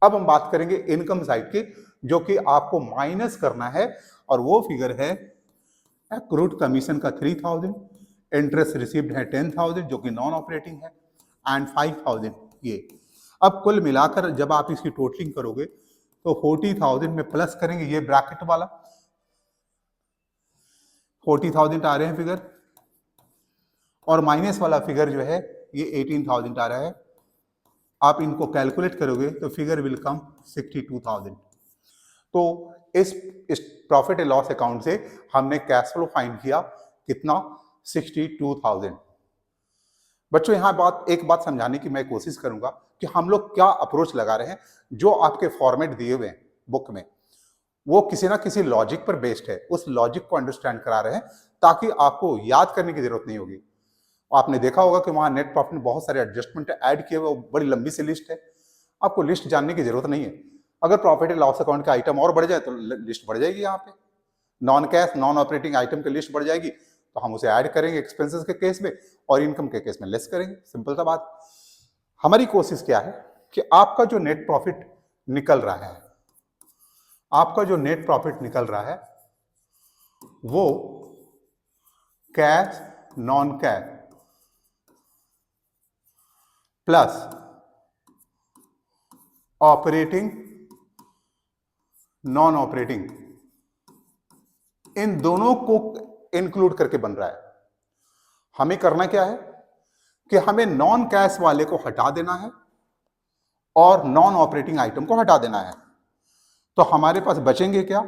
अब हम बात करेंगे इनकम साइड की, जो कि आपको माइनस करना है, और वो फिगर है एक्रूड कमीशन का 3,000, इंटरेस्ट रिसीव्ड है 10,000 जो कि नॉन ऑपरेटिंग है, एंड 5,000 ये। अब कुल मिलाकर जब आप इसकी टोटलिंग करोगे तो 40,000 में प्लस करेंगे, ये ब्रैकेट वाला 40,000 आ रहे हैं फिगर, और माइनस वाला फिगर जो है ये 18,000 आ रहा है। आप इनको कैलकुलेट करोगे तो फिगर विल कम 62,000। तो इस प्रॉफिट एंड लॉस अकाउंट से हमने कैश फ्लो फाइंड किया कितना? 62,000। बच्चों यहां एक बात समझाने की मैं कोशिश करूंगा कि हम लोग क्या अप्रोच लगा रहे हैं। जो आपके फॉर्मेट दिए हुए हैं बुक में, वो किसी ना किसी लॉजिक पर बेस्ड है, उस लॉजिक को अंडरस्टैंड करा रहे हैं ताकि आपको याद करने की जरूरत नहीं होगी। आपने देखा होगा कि वहां नेट प्रॉफिट में बहुत सारे एडजस्टमेंट ऐड किए हुए, बड़ी लंबी सी लिस्ट है, आपको लिस्ट जानने की जरूरत नहीं है। अगर प्रॉफिट एंड लॉस अकाउंट का आइटम और बढ़ जाए तो लिस्ट बढ़ जाएगी, यहाँ पे non cash non operating item की लिस्ट बढ़ जाएगी, तो हम उसे ऐड करेंगे एक्सपेंसेस के केस में और इनकम के केस में लेस करेंगे। सिंपल सा बात। हमारी कोशिश क्या है कि आपका जो नेट प्रॉफिट निकल रहा है, आपका जो नेट प्रॉफिट निकल रहा है वो cash non cash plus operating non operating, इन दोनों को इंक्लूड करके बन रहा है। हमें करना क्या है कि हमें नॉन कैश वाले को हटा देना है और नॉन ऑपरेटिंग आइटम को हटा देना है। तो हमारे पास बचेंगे क्या?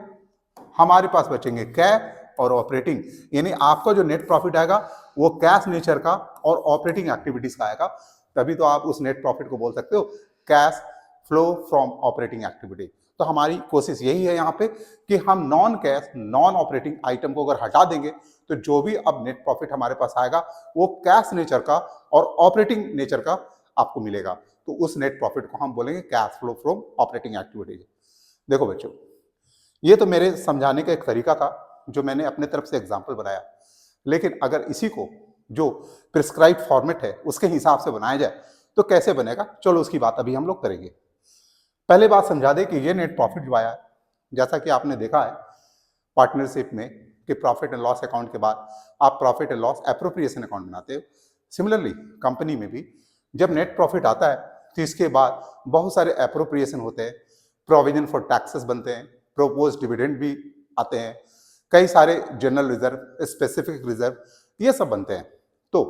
हमारे पास बचेंगे कैश और ऑपरेटिंग, यानी आपका जो नेट प्रॉफिट आएगा वो कैश नेचर का और ऑपरेटिंग एक्टिविटीज का आएगा। तभी तो आप उस नेट प्रॉफिट को बोल सकते हो cash flow from operating activity. तो हमारी कोशिश यही है यहाँ पे कि हम non cash non operating item को अगर हटा देंगे तो जो भी अब नेट प्रॉफिट हमारे पास आएगा वो कैश नेचर का और ऑपरेटिंग नेचर का आपको मिलेगा। तो उस नेट प्रॉफिट को हम बोलेंगे cash flow from operating activities. देखो बच्चों, ये तो मेरे समझाने का एक तरीका था जो मैंने अपने तरफ से एग्जाम्पल बनाया, लेकिन अगर इसी को जो प्रिस्क्राइब फॉर्मेट है उसके हिसाब से बनाया जाए तो कैसे बनेगा, चलो उसकी बात अभी हम लोग करेंगे। पहले बात समझा दे कि ये नेट प्रॉफिट जो आया, जैसा कि आपने देखा है पार्टनरशिप में कि प्रॉफिट एंड लॉस अकाउंट के बाद आप profit and loss appropriation account बनाते हो। सिमिलरली कंपनी में भी जब नेट प्रॉफिट आता है तो इसके बाद बहुत सारे एप्रोप्रिएशन होते हैं, प्रोविजन फॉर टैक्सेस बनते हैं, प्रोपोज डिविडेंड भी आते हैं, कई सारे जनरल रिजर्व, स्पेसिफिक रिजर्व, ये सब बनते हैं। तो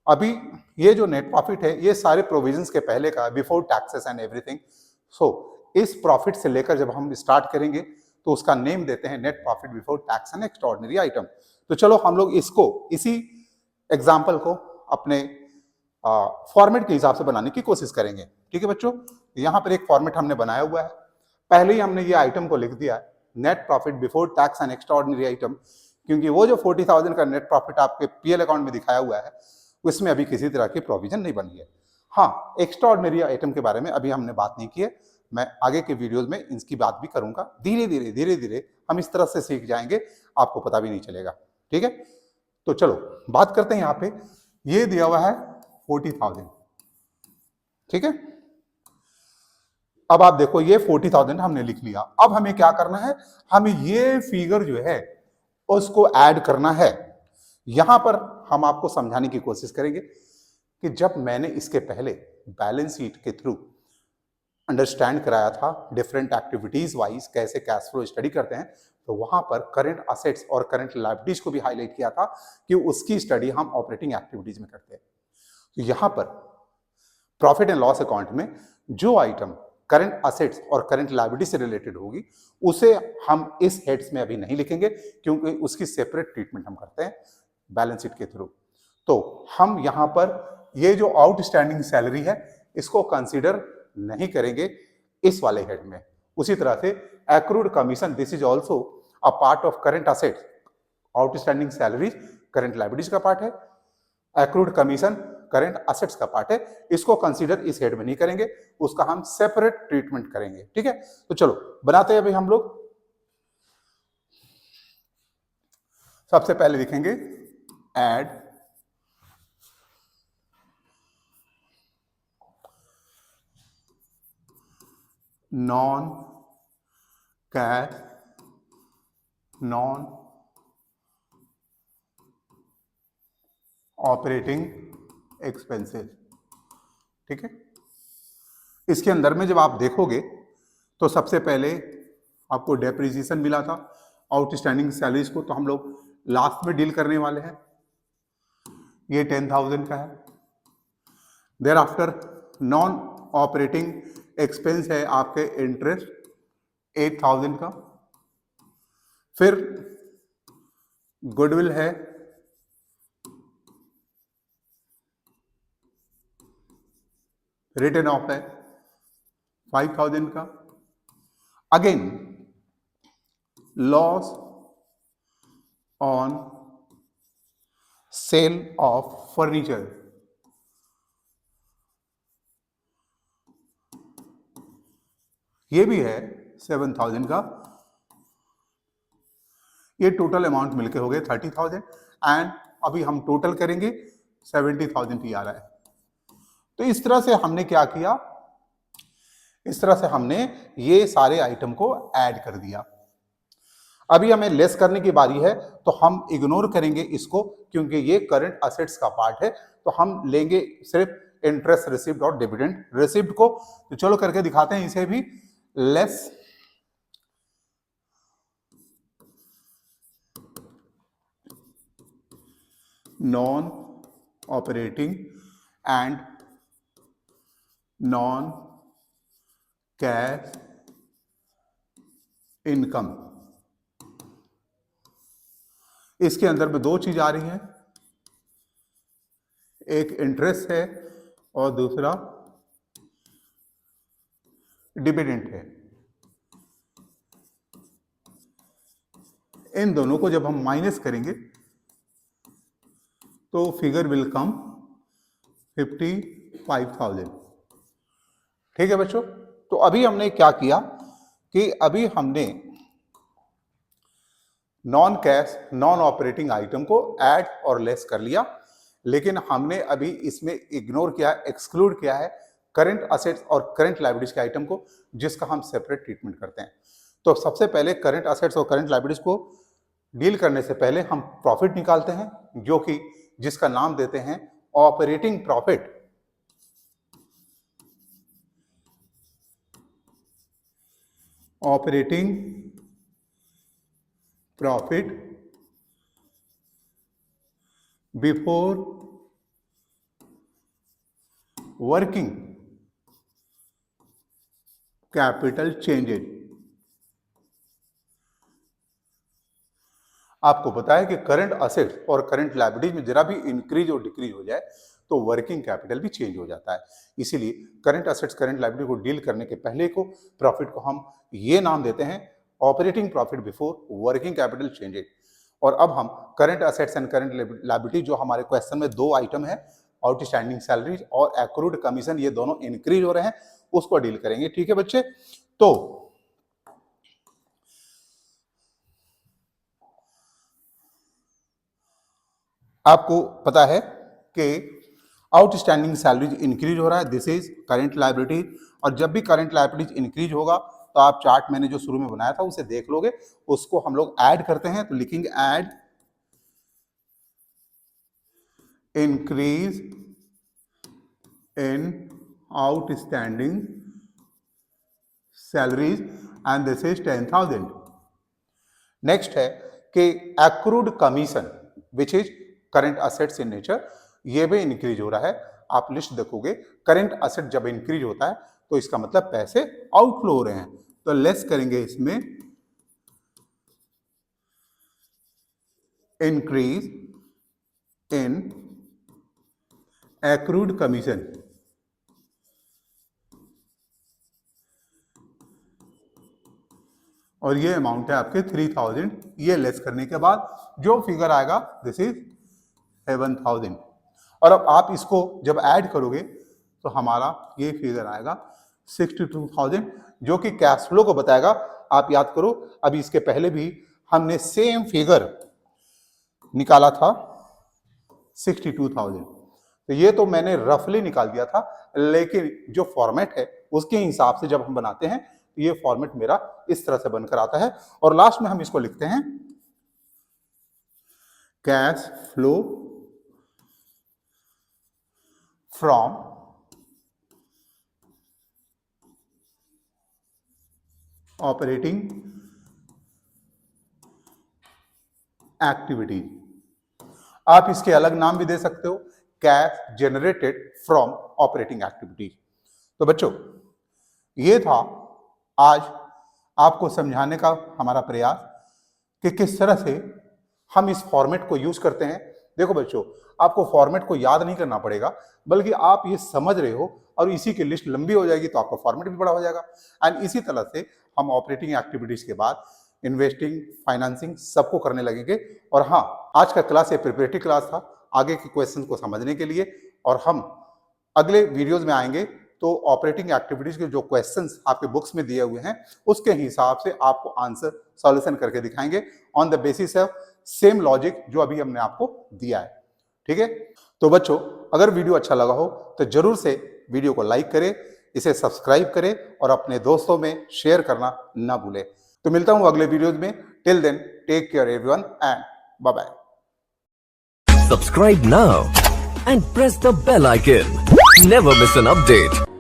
अभी ये जो नेट प्रॉफिट है ये सारे प्रोविजंस के पहले का, बिफोर टैक्सेस एंड एवरीथिंग। सो इस प्रॉफिट से लेकर जब हम स्टार्ट करेंगे तो उसका नेम देते हैं net profit before tax and extraordinary item. तो चलो हम लोग इसको इसी एग्जाम्पल को अपने फॉर्मेट के हिसाब से बनाने की कोशिश करेंगे। ठीक है बच्चों, यहां पर एक फॉर्मेट हमने बनाया हुआ है। पहले ही हमने ये आइटम को लिख दिया है, net profit before tax and extra ordinary item, क्योंकि वो जो 40,000 का नेट प्रॉफिट आपके पीएल अकाउंट में दिखाया हुआ है उसमें अभी किसी तरह की प्रोविजन नहीं बनी है। हाँ, एक्स्ट्रा ऑर्डिनरी आइटम के बारे में अभी हमने बात नहीं की है, मैं आगे के वीडियोस में इसकी बात भी करूंगा। धीरे धीरे हम इस तरह से सीख जाएंगे, आपको पता भी नहीं चलेगा। ठीक है, तो चलो बात करते हैं। यहाँ पे ये दिया हुआ है 40,000। ठीक है, अब आप देखो ये 40,000 हमने लिख लिया। अब हमें क्या करना है, हमें ये फिगर जो है उसको ऐड करना है। यहां पर हम आपको समझाने की कोशिश करेंगे कि जब मैंने इसके पहले बैलेंस शीट के थ्रू अंडरस्टैंड कराया था डिफरेंट एक्टिविटीज वाइज कैसे कैश फ्लो स्टडी करते हैं, तो वहां पर करंट असेट्स और करंट लायबिलिटीज को भी हाईलाइट किया था कि उसकी स्टडी हम ऑपरेटिंग एक्टिविटीज में करते हैं। तो यहां पर प्रॉफिट एंड लॉस अकाउंट में जो आइटम करंट असेट्स और करंट लायबिलिटी से रिलेटेड होगी उसे हम इस हेड्स में अभी नहीं लिखेंगे, क्योंकि उसकी सेपरेट ट्रीटमेंट हम करते हैं बैलेंस शीट के थ्रू। तो हम यहां पर ये जो आउटस्टैंडिंग सैलरी है इसको कंसीडर नहीं करेंगे इस वाले हेड में। उसी तरह से accrued commission, this is also a part of current assets. Outstanding salary current liabilities का पार्ट है, एक्रूड कमीशन करंट असेट्स का पार्ट है। इसको कंसीडर इस हेड में नहीं करेंगे, उसका हम सेपरेट ट्रीटमेंट करेंगे। ठीक है, तो चलो बनाते हैं अभी हम लोग। सबसे पहले लिखेंगे add non cash non operating expenses. ठीक है, इसके अंदर में जब आप देखोगे तो सबसे पहले आपको डेप्रिसिएशन मिला था आउटस्टैंडिंग सैलरीज को, तो हम लोग लास्ट में डील करने वाले हैं। ये 10,000 का है। There after non operating expense है आपके इंटरेस्ट 8,000 का। फिर गुडविल है रिटर्न ऑफ है 5,000 का। Again loss on sale of furniture, ये भी है 7,000 का। ये टोटल अमाउंट मिलके हो गए 30,000 एंड अभी हम टोटल करेंगे 70,000 ही आ रहा है। तो इस तरह से हमने क्या किया, इस तरह से हमने ये सारे आइटम को ऐड कर दिया। अभी हमें लेस करने की बारी है, तो हम इग्नोर करेंगे इसको, क्योंकि ये करंट असेट्स का पार्ट है। तो हम लेंगे सिर्फ इंटरेस्ट रिसिप्ट और डिविडेंड रिसिप्ट को। तो चलो करके दिखाते हैं इसे भी। Less non operating and non cash income. इसके अंदर में दो चीज आ रही हैं, एक इंटरेस्ट है और दूसरा डिविडेंड है। इन दोनों को जब हम माइनस करेंगे तो फिगर विल कम 55,000। ठीक है बच्चों, तो अभी हमने क्या किया कि अभी हमने non cash non operating item को ऐड और लेस कर लिया, लेकिन हमने अभी इसमें इग्नोर किया, एक्सक्लूड किया है करंट असेट्स और करंट लायबिलिटीज के आइटम को, जिसका हम सेपरेट ट्रीटमेंट करते हैं। तो सबसे पहले करंट असेट्स और करंट लायबिलिटीज को डील करने से पहले हम प्रॉफिट निकालते हैं, जो कि जिसका नाम देते हैं operating profit. Operating profit before working capital changes. आपको पता है कि करंट असेट्स और करंट लायबिलिटीज में जरा भी इंक्रीज और डिक्रीज हो जाए तो वर्किंग कैपिटल भी चेंज हो जाता है। इसीलिए करंट असेट्स करंट लायबिलिटी को डील करने के पहले को प्रॉफिट को हम ये नाम देते हैं operating profit before working capital changes. और अब हम current assets and current liability, जो हमारे क्वेश्चन में दो आइटम है, आउटस्टैंडिंग सैलरीज और एक्रूड कमीशन, ये दोनों इंक्रीज हो रहे हैं, उसको डील करेंगे। ठीक है बच्चे, तो आपको पता है कि आउटस्टैंडिंग सैलरीज इंक्रीज हो रहा है, दिस इज करंट लायबिलिटी। और जब भी करंट लायबिलिटीज इंक्रीज होगा तो आप चार्ट मैंने जो शुरू में बनाया था उसे देख लोगे, उसको हम लोग ऐड करते हैं, तो लिखेंगे add increase in outstanding salaries and this is 10,000। Next है कि accrued commission which is current assets in nature, ये भी इंक्रीज हो रहा है। आप लिस्ट देखोगे, करंट असेट जब इंक्रीज होता है तो इसका मतलब पैसे आउटफ्लो हो रहे हैं, तो लेस करेंगे इसमें इंक्रीज इन एक्रूड कमीशन। और ये अमाउंट है आपके 3,000। ये लेस करने के बाद जो फिगर आएगा दिस इज 7,000। और अब आप इसको जब ऐड करोगे तो हमारा ये फिगर आएगा 62,000, जो कि कैश फ्लो को बताएगा। आप याद करो, अभी इसके पहले भी हमने सेम फिगर निकाला था 62,000, तो ये तो मैंने रफली निकाल दिया था, लेकिन जो फॉर्मेट है उसके हिसाब से जब हम बनाते हैं तो ये फॉर्मेट मेरा इस तरह से बनकर आता है। और लास्ट में हम इसको लिखते हैं cash flow from operating activities. आप इसके अलग नाम भी दे सकते हो, cash generated from operating activities. तो बच्चों, ये था आज आपको समझाने का हमारा प्रयास कि किस तरह से हम इस फॉर्मेट को यूज करते हैं। देखो बच्चों, आपको फॉर्मेट को याद नहीं करना पड़ेगा, बल्कि आप ये समझ रहे हो और इसी की लिस्ट लंबी हो जाएगी तो आपका फॉर्मेट भी बड़ा हो जाएगा। एंड इसी तरह से हम ऑपरेटिंग एक्टिविटीज के बाद इन्वेस्टिंग, फाइनेंसिंग सबको करने लगेंगे। और हाँ, आज का क्लास एक प्रिपरेटरी क्लास था आगे के क्वेश्चन को समझने के लिए, और हम अगले वीडियोज में आएंगे तो ऑपरेटिंग एक्टिविटीज के जो क्वेश्चंस आपके बुक्स में दिए हुए हैं उसके हिसाब से आपको आंसर सॉल्यूशन करके दिखाएंगे on the basis of same logic जो अभी हमने आपको दिया है। ठीक है, तो बच्चों, अगर वीडियो अच्छा लगा हो तो जरूर से वीडियो को लाइक करें, इसे सब्सक्राइब करें और अपने दोस्तों में शेयर करना ना भूलें। तो मिलता हूं अगले वीडियोज में। Till then, take care everyone and bye bye. Subscribe now and press the bell icon. Never miss an update.